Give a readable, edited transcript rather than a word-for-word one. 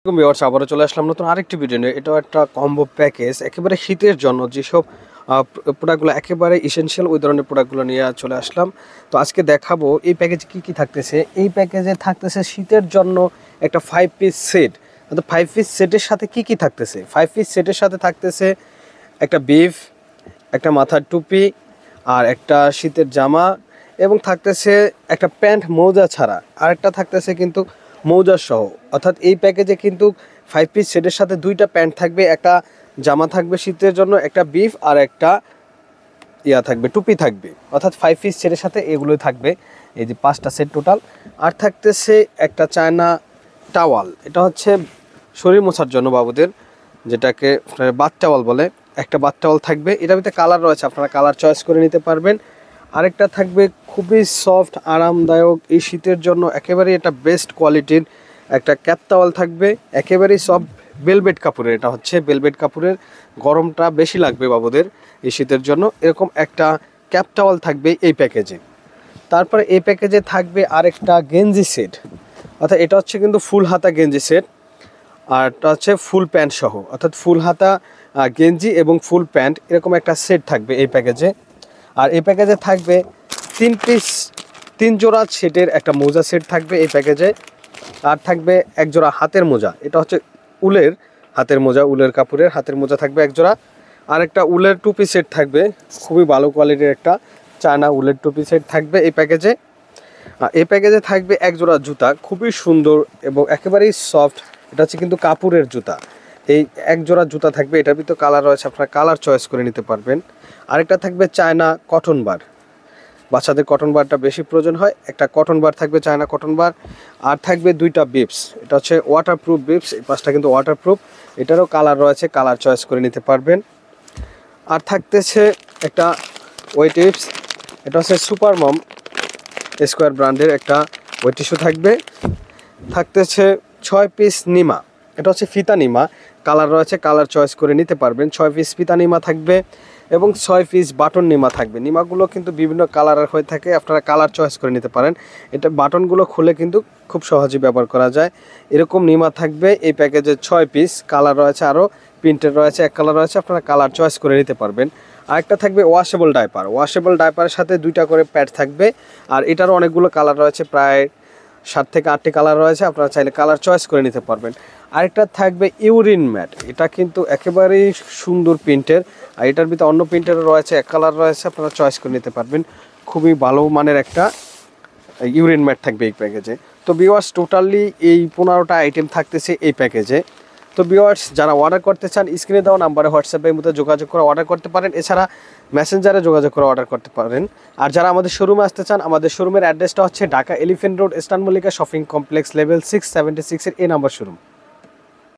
Viewers আবারও চলে আসলাম নতুন আরেকটি ভিডিও নিয়ে। এটাও একটা কম্বো প্যাকেজ একেবারে শীতের জন্য যেসব প্রোডাক্টগুলো একেবারে ইসেনশিয়াল ওই ধরনের প্রোডাক্টগুলো নিয়ে চলে আসলাম। তো আজকে দেখাবো এই প্যাকেজে কি থাকতেছে। এই প্যাকেজে থাকতেছে শীতের জন্য একটা 5 পিস সেট। তো 5 পিস সেটের সাথে কি থাকতেছে? 5 পিস সেটের সাথে থাকতেছে একটা বিফ, একটা মাথার টুপি, আর একটা শীতের জামা, এবং থাকতেছে একটা প্যান্ট মৌজা ছাড়া, আরেকটা থাকতেছে কিন্তু মৌজা সহ। অর্থাৎ এই প্যাকেজে কিন্তু 5 পিস সেটের সাথে 2টা প্যান্ট থাকবে, একটা জামা থাকবে শীতের জন্য, একটা বিফ, আর একটা থাকবে টুপি থাকবে। অর্থাৎ 5 পিস সেটের সাথে এগুলোই থাকবে। এই যে 5টা সেট টোটাল। আর থাকতেছে একটা চায়না টাওয়াল, এটা হচ্ছে শরীর মোছার জন্য বাবুদের, যেটাকে বাথ টাওয়াল বলে। একটা বাথ টাওয়াল থাকবে, এটার ভিতরে কালার রয়েছে, আপনারা কালার চয়েস করে নিতে পারবেন। আরেকটা থাকবে খুবই সফট আরামদায়ক এই শীতের জন্য একেবারে এটা বেস্ট কোয়ালিটির একটা ক্যাপ টাওয়াল থাকবে, একেবারেই সফট বেলভেট কাপড়ের। এটা হচ্ছে বেলভেট কাপড়ের, গরমটা বেশি লাগবে বাবুদের এই শীতের জন্য। এরকম একটা ক্যাপ টাওয়াল থাকবে এই প্যাকেজে। তারপরে এই প্যাকেজে থাকবে আরেকটা গেঞ্জি সেট, অর্থাৎ এটা হচ্ছে কিন্তু ফুল হাতা গেঞ্জি সেট, আর এটা হচ্ছে ফুল প্যান্ট সহ, অর্থাৎ ফুল হাতা গেঞ্জি এবং ফুল প্যান্ট এরকম একটা সেট থাকবে এই প্যাকেজে। আর এই প্যাকেজে থাকবে 3 জোড়া সেটের একটা মোজা সেট থাকবে এই প্যাকেজে। আর থাকবে 1 জোড়া হাতের মোজা, এটা হচ্ছে উলের হাতের মোজা, উলের কাপড়ের হাতের মোজা থাকবে 1 জোড়া। আর একটা উলের টুপি সেট থাকবে, খুবই ভালো কোয়ালিটির একটা চায়না উলের টুপি সেট থাকবে এই প্যাকেজে। এই প্যাকেজে থাকবে 1 জোড়া জুতা, খুবই সুন্দর এবং একেবারেই সফট। এটা হচ্ছে কিন্তু কাপড়ের জুতা। এই 1 জোড়া জুতা থাকবে, এটার ভিতরে কালার রয়েছে, আপনারা কালার চয়েস করে নিতে পারবেন। আরেকটা থাকবে চায়না কটন বার, বাচ্চাদের কটন বারটা বেশি প্রয়োজন হয়, একটা কটন বার থাকবে চায়না কটন বার। আর থাকবে 2টা বিপস, এটা হচ্ছে ওয়াটারপ্রুফ বিপস, এই পাশটা কিন্তু ওয়াটারপ্রুফ, এটারও কালার রয়েছে, কালার চয়েস করে নিতে পারবেন। আর থাকতেছে একটা ওয়েট টিপস, এটা হচ্ছে সুপার মম স্কোয়ার ব্র্যান্ডের একটা ওয়েট টিস্যু থাকবে। থাকতেছে 6 পিস নিমা, এটা হচ্ছে ফিতা নিমা, কালার রয়েছে, কালার চয়েস করে নিতে পারবেন। 6 পিস ফিতা নিমা থাকবে এবং 6 পিস বাটন নিমা থাকবে। নিমাগুলো কিন্তু বিভিন্ন কালারের হয়ে থাকে, আপনারা কালার চয়েস করে নিতে পারেন। এটা বাটনগুলো খুলে কিন্তু খুব সহজেই ব্যবহার করা যায়। এরকম নিমা থাকবে এই প্যাকেজে 6 পিস, কালার রয়েছে, আরও প্রিন্টের রয়েছে, 1 কালার রয়েছে, আপনারা কালার চয়েস করে নিতে পারবেন। আরেকটা থাকবে ওয়াশেবল ডাইপার, ওয়াশেবল ডাইপারের সাথে 2টা করে প্যাড থাকবে। আর এটারও অনেকগুলো কালার রয়েছে, প্রায় 7 থেকে 8টি কালার রয়েছে, আপনারা চাইলে কালার চয়েস করে নিতে পারবেন। আরেকটা থাকবে ইউরিন ম্যাট, এটা কিন্তু একেবারেই সুন্দর প্রিন্টের, আর এটার ভিতরে অন্য প্রিন্টেরও রয়েছে, 1 কালার রয়েছে, আপনারা চয়েস করে নিতে পারবেন। খুবই ভালো মানের একটা ইউরিন ম্যাট থাকবে এই প্যাকেজে। তো ভিউয়ার্স টোটালি এই 15টা আইটেম থাকতেছে এই প্যাকেজে। তো ভিউয়ার্স যারা অর্ডার করতে চান স্ক্রিনে দেওয়া নাম্বারে হোয়াটসঅ্যাপের মধ্যে যোগাযোগ করে অর্ডার করতে পারেন, এছাড়া মেসেঞ্জারে যোগাযোগ করে অর্ডার করতে পারেন। আর যারা আমাদের শোরুমে আসতে চান, আমাদের শোরুমের অ্যাড্রেসটা হচ্ছে Dhaka elephant road eastern Mallika shopping complex level 676 এর নাম্বার শোরুম।